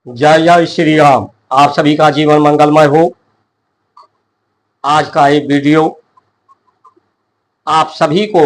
जय जय श्री राम। आप सभी का जीवन मंगलमय हो। आज का एक वीडियो आप सभी को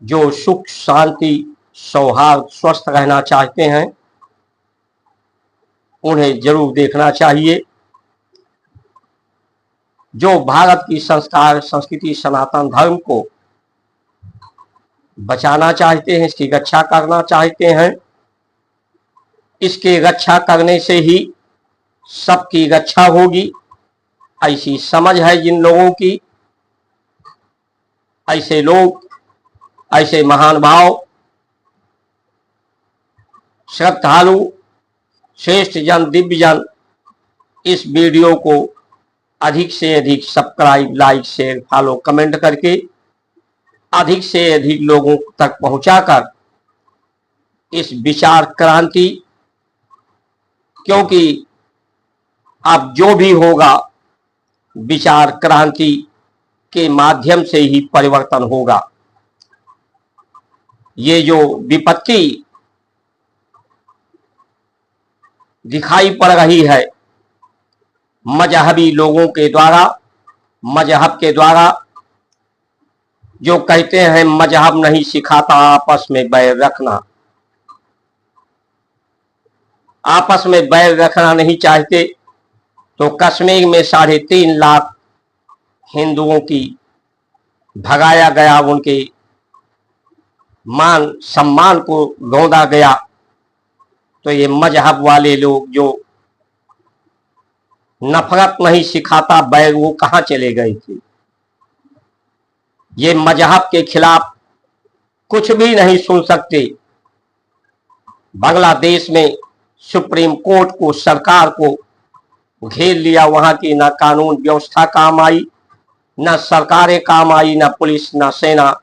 जो सुख शांति सौहार्द स्वस्थ रहना चाहते हैं उन्हें जरूर देखना चाहिए। जो भारत की संस्कार संस्कृति सनातन धर्म को बचाना चाहते हैं, इसकी रक्षा करना चाहते हैं, इसकी रक्षा करने से ही सबकी रक्षा होगी, ऐसी समझ है जिन लोगों की। ऐसे लोग, ऐसे महान भाव, श्रद्धालु, श्रेष्ठ जन, दिव्य जन इस वीडियो को अधिक से अधिक subscribe, like, share, follow, comment करके अधिक से अधिक लोगों तक पहुंचाकर इस विचार क्रांति, क्योंकि अब जो भी होगा विचार क्रांति के माध्यम से ही परिवर्तन होगा। ये जो विपत्ति दिखाई पड़ रही है मजहबी लोगों के द्वारा, मजहब के द्वारा, जो कहते हैं मजहब नहीं सिखाता आपस में बैर रखना, आपस में बैर रखना नहीं चाहते, तो कश्मीर में 3.5 लाख हिंदुओं की भगाया गया, उनके मान सम्मान को रौंदा गया। तो ये मजहब वाले लोग जो नफरत नहीं सिखाता बैर, वो कहाँ चले गए थे? ये मजहब के खिलाफ कुछ भी नहीं सुन सकते। बांग्लादेश में सुप्रीम कोर्ट को, सरकार को घेर लिया, वहां की ना कानून व्यवस्था काम आई, ना सरकारें काम आई, ना पुलिस, ना सेना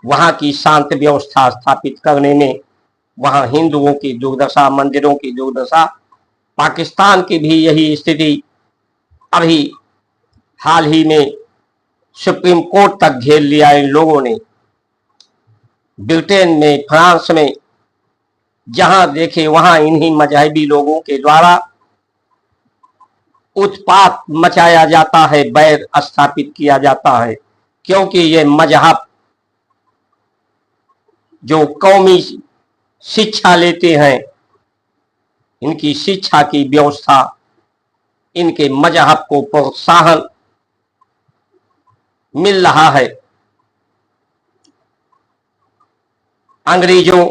वहां की शांति व्यवस्था स्थापित करने में। वहां हिंदुओं की दुर्दशा, मंदिरों की दुर्दशा, पाकिस्तान की भी यही स्थिति। अभी हाल ही में सुप्रीम कोर्ट तक घेर लिया इन लोगों ने। ब्रिटेन में, फ्रांस में, जहां देखे वहां इन्हीं मजहबी लोगों के द्वारा उत्पात मचाया जाता है, बैर स्थापित किया जाता है, क्योंकि ये मजहब जो कौमी शिक्षा लेते हैं, इनकी शिक्षा की व्यवस्था इनके मजहब को प्रोत्साहन मिल रहा है। अंग्रेजों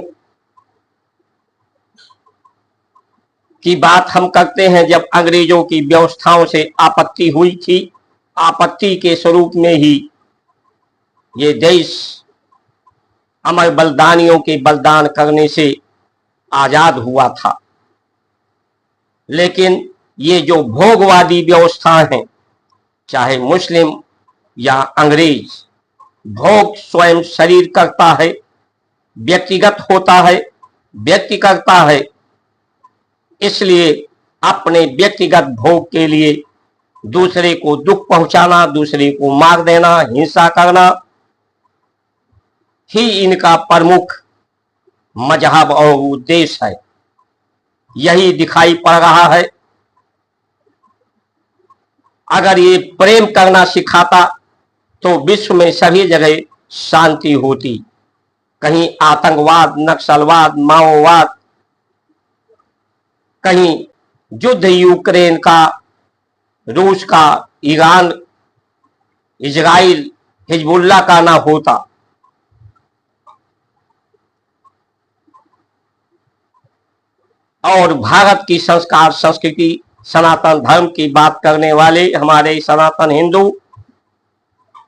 की बात हम करते हैं। जब अंग्रेजों की व्यवस्थाओं से आपत्ति हुई थी, आपत्ति के स्वरूप में ही ये देश अमर बलिदानियों के बलिदान करने से आजाद हुआ था। लेकिन ये जो भोगवादी व्यवस्थाएं हैं, चाहे मुस्लिम या अंग्रेज, भोग स्वयं शरीर करता है, व्यक्तिगत होता है, व्यक्ति करता है। इसलिए अपने व्यक्तिगत भोग के लिए दूसरे को दुख पहुंचाना, दूसरे को मार देना, हिंसा करना ही इनका प्रमुख मजहब और उद्देश्य है। यही दिखाई पड़ रहा है। अगर ये प्रेम करना सिखाता तो विश्व में सभी जगह शांति होती। कहीं आतंकवाद, नक्सलवाद, माओवाद, कहीं युद्ध यूक्रेन का, रूस का, ईरान, इजराइल, हिजबुल्लाह का ना होता। और भारत की संस्कार संस्कृति सनातन धर्म की बात करने वाले हमारे सनातन हिंदू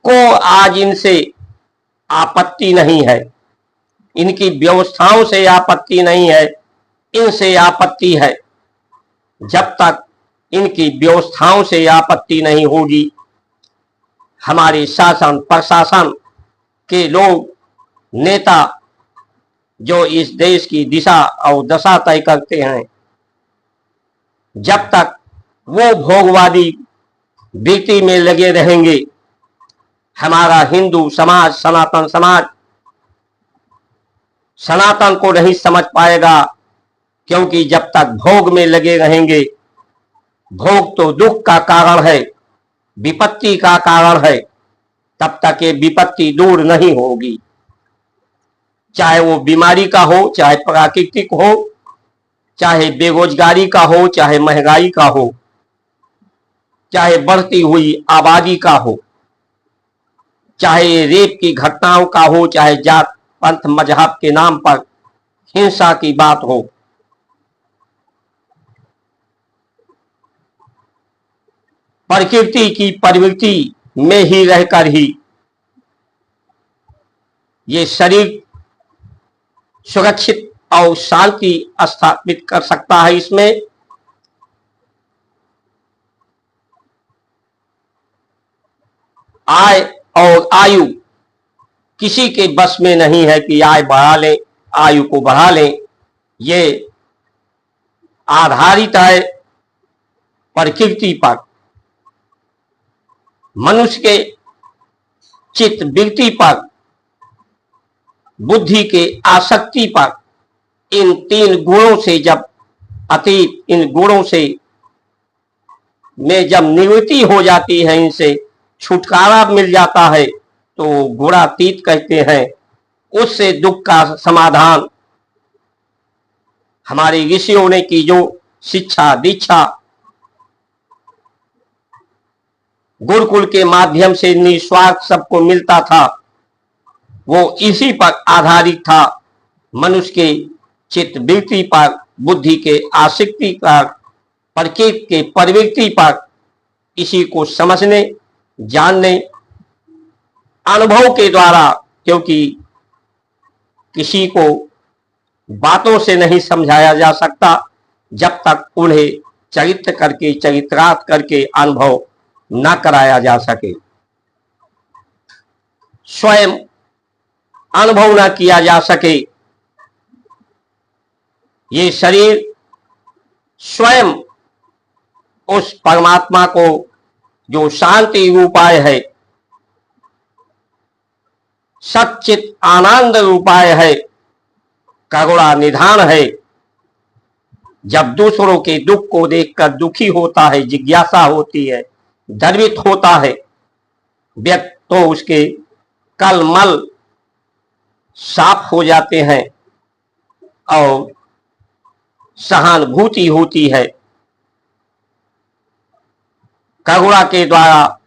को आज इनसे आपत्ति नहीं है, इनकी व्यवस्थाओं से आपत्ति नहीं है, इनसे आपत्ति है। जब तक इनकी व्यवस्थाओं से आपत्ति नहीं होगी, हमारे शासन प्रशासन के लोग, नेता जो इस देश की दिशा और दशा तय करते हैं, जब तक वो भोगवादी वृत्ति में लगे रहेंगे, हमारा हिंदू समाज, सनातन समाज सनातन को नहीं समझ पाएगा, क्योंकि जब तक भोग में लगे रहेंगे, भोग तो दुख का कारण है, विपत्ति का कारण है, तब तक ये विपत्ति दूर नहीं होगी। चाहे वो बीमारी का हो, चाहे प्राकृतिक हो, चाहे बेरोजगारी का हो, चाहे महंगाई का हो, चाहे बढ़ती हुई आबादी का हो, चाहे रेप की घटनाओं का हो, चाहे जात पंथ मजहब के नाम पर हिंसा की बात हो। प्रकृति की प्रवृत्ति में ही रहकर ही ये शरीर सुरक्षित और शांति स्थापित कर सकता है। इसमें आय और आयु किसी के बस में नहीं है कि आय बढ़ा लें, आयु को बढ़ा लें। ये आधारित है प्रकृति पर, मनुष्य के चित्त वृत्ति पर, बुद्धि के आसक्ति पर। इन तीन गुणों से जब अतीत, इन गुणों से में जब निवृत्ति हो जाती है, इनसे छुटकारा मिल जाता है, तो गुणातीत कहते हैं। उससे दुख का समाधान हमारे ऋषियों ने की जो शिक्षा दीक्षा गुरुकुल के माध्यम से निस्वार्थ सबको मिलता था, वो इसी पर आधारित था। मनुष्य के चित्त वृत्ति पर, बुद्धि के आसक्ति पर, प्रकृति के प्रवृत्ति पर, इसी को समझने, जानने, अनुभव के द्वारा, क्योंकि किसी को बातों से नहीं समझाया जा सकता जब तक उन्हें चरित्र करके, चरित्रार्थ करके अनुभव न कराया जा सके, स्वयं अनुभव न किया जा सके। ये शरीर स्वयं उस परमात्मा को, जो शांति रूपाय है, सच्चित आनंद रूपाय है, करुणा निधान है, जब दूसरों के दुख को देखकर दुखी होता है, जिज्ञासा होती है, गर्वित होता है व्यक्ति, तो उसके कलमल साफ हो जाते हैं और सहानुभूति होती है। करुणा के द्वारा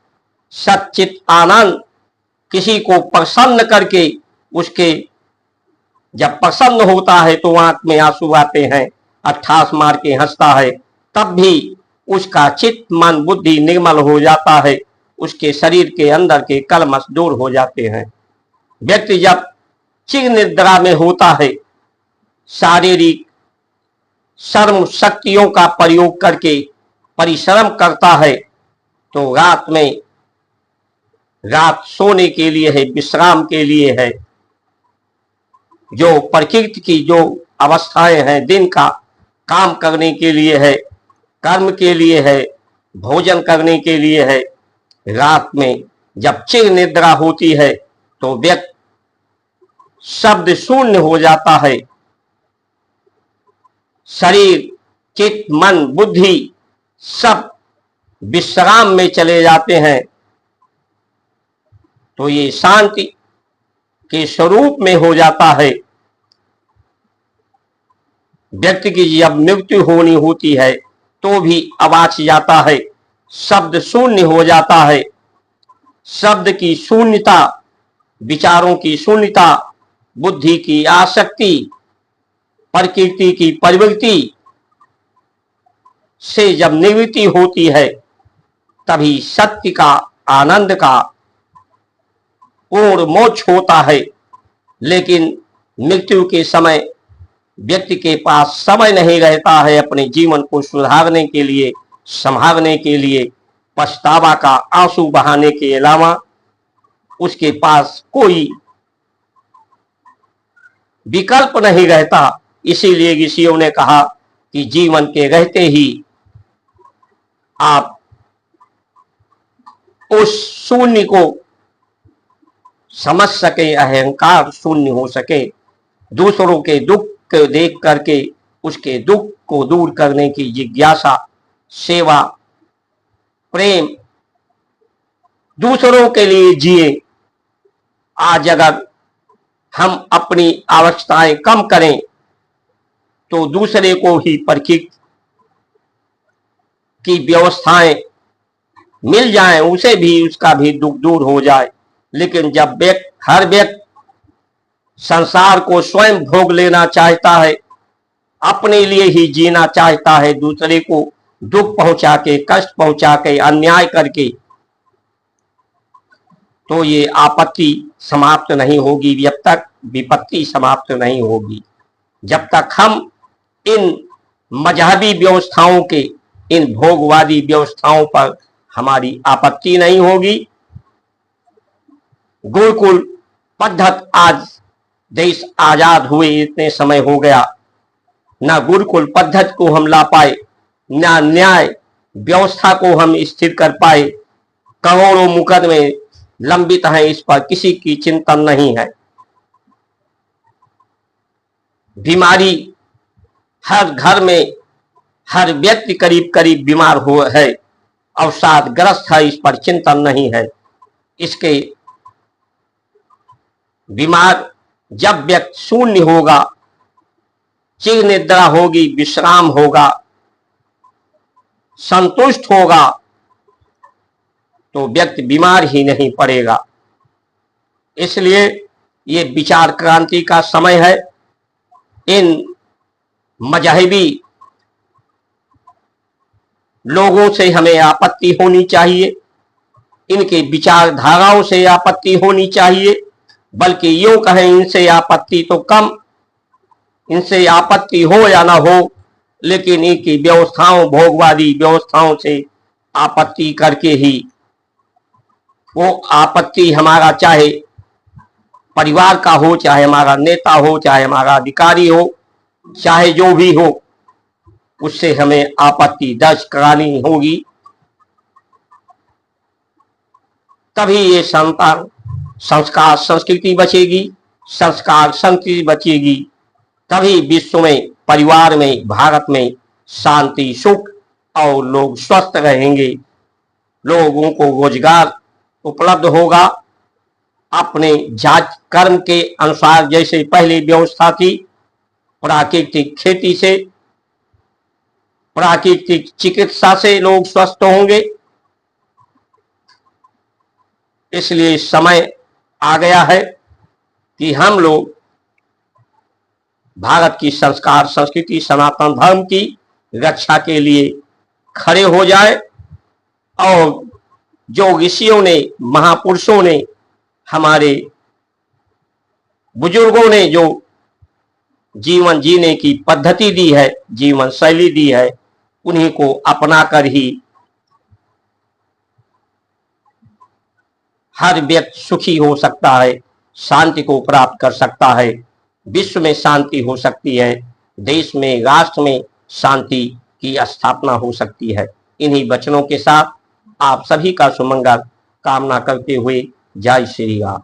सच्चित आनंद किसी को प्रसन्न करके, उसके जब प्रसन्न होता है तो आंख में आंसू आते हैं, अट्ठास मार के हंसता है, तब भी उसका चित्त मन बुद्धि निर्मल हो जाता है, उसके शरीर के अंदर के कलमश दूर हो जाते हैं। व्यक्ति जब चिर निद्रा में होता है, शारीरिक श्रम शक्तियों का प्रयोग करके परिश्रम करता है, तो रात सोने के लिए है, विश्राम के लिए है। जो प्रकृति की जो अवस्थाएं हैं, दिन का काम करने के लिए है, कर्म के लिए है, भोजन करने के लिए है। रात में जब चिर निद्रा होती है तो व्यक्ति शब्द शून्य हो जाता है, शरीर चित्त मन बुद्धि सब विश्राम में चले जाते हैं। तो ये शांति के स्वरूप में हो जाता है। व्यक्ति की जब मृत्यु होनी होती है तो भी अवाच जाता है, शब्द शून्य हो जाता है। शब्द की शून्यता, विचारों की शून्यता, बुद्धि की आसक्ति, प्रकृति की प्रवृत्ति से जब निवृत्ति होती है, तभी सत्य का, आनंद का पूर्ण मोक्ष होता है। लेकिन मृत्यु के समय व्यक्ति के पास समय नहीं रहता है अपने जीवन को सुधारने के लिए, संभालने के लिए। पछतावा का आंसू बहाने के अलावा उसके पास कोई विकल्प नहीं रहता। इसीलिए ऋषियों ने कहा कि जीवन के रहते ही आप उस शून्य को समझ सके, अहंकार शून्य हो सके, दूसरों के दुख को देख करके उसके दुख को दूर करने की जिज्ञासा, सेवा, प्रेम, दूसरों के लिए जिए। आज अगर हम अपनी आवश्यकताएं कम करें तो दूसरे को ही प्रकृति की व्यवस्थाएं मिल जाएं, उसे भी उसका भी दुख दूर हो जाए। लेकिन जब हर व्यक्ति संसार को स्वयं भोग लेना चाहता है, अपने लिए ही जीना चाहता है, दूसरे को दुख पहुंचा के, कष्ट पहुंचा के, अन्याय करके, तो ये आपत्ति समाप्त नहीं होगी जब तक विपत्ति समाप्त नहीं होगी। जब तक हम इन मजहबी व्यवस्थाओं के, इन भोगवादी व्यवस्थाओं पर हमारी आपत्ति नहीं होगी। गुरुकुल पद्धति, आज देश आजाद हुए इतने समय हो गया, ना गुरुकुल पद्धति को हम ला पाए, ना न्याय व्यवस्था को हम स्थिर कर पाए। करोड़ों मुकदमे लंबित हैं, इस पर किसी की चिंतन नहीं है। बीमारी हर घर में, हर व्यक्ति करीब करीब बीमार हुआ है, अवसादग्रस्त है, इस पर चिंतन नहीं है। इसके बीमार जब व्यक्ति शून्य होगा, चिर निद्रा होगी, विश्राम होगा, संतुष्ट होगा, तो व्यक्ति बीमार ही नहीं पड़ेगा। इसलिए ये विचार क्रांति का समय है। इन मजहबी लोगों से हमें आपत्ति होनी चाहिए, इनके विचारधाराओं से आपत्ति होनी चाहिए, बल्कि यूं कहें इनसे आपत्ति तो कम, इनसे आपत्ति हो या ना हो, लेकिन इनकी व्यवस्थाओं, भोगवादी व्यवस्थाओं से आपत्ति करके ही, वो आपत्ति हमारा चाहे परिवार का हो, चाहे हमारा नेता हो, चाहे हमारा अधिकारी हो, चाहे जो भी हो, उससे हमें आपत्ति दर्ज करानी होगी। तभी ये संस्कार संस्कृति बचेगी, संस्कार संस्कृति बचेगी। तभी विश्व में, परिवार में, भारत में शांति, सुख और लोग स्वस्थ रहेंगे, लोगों को रोजगार उपलब्ध होगा। अपने जात कर्म के अनुसार जैसे पहले व्यवस्था थी, प्राकृतिक खेती से, प्राकृतिक चिकित्सा से लोग स्वस्थ होंगे। इसलिए समय आ गया है कि हम लोग भारत की संस्कार, संस्कृति, सनातन धर्म की रक्षा के लिए खड़े हो जाए। और जो ऋषियों ने, महापुरुषों ने, हमारे बुजुर्गों ने जो जीवन जीने की पद्धति दी है, जीवन शैली दी है, उन्हीं को अपनाकर ही हर व्यक्ति सुखी हो सकता है, शांति को प्राप्त कर सकता है, विश्व में शांति हो सकती है, देश में, राष्ट्र में शांति की स्थापना हो सकती है। इन्हीं वचनों के साथ आप सभी का सुमंगल कामना करते हुए जय श्री राम।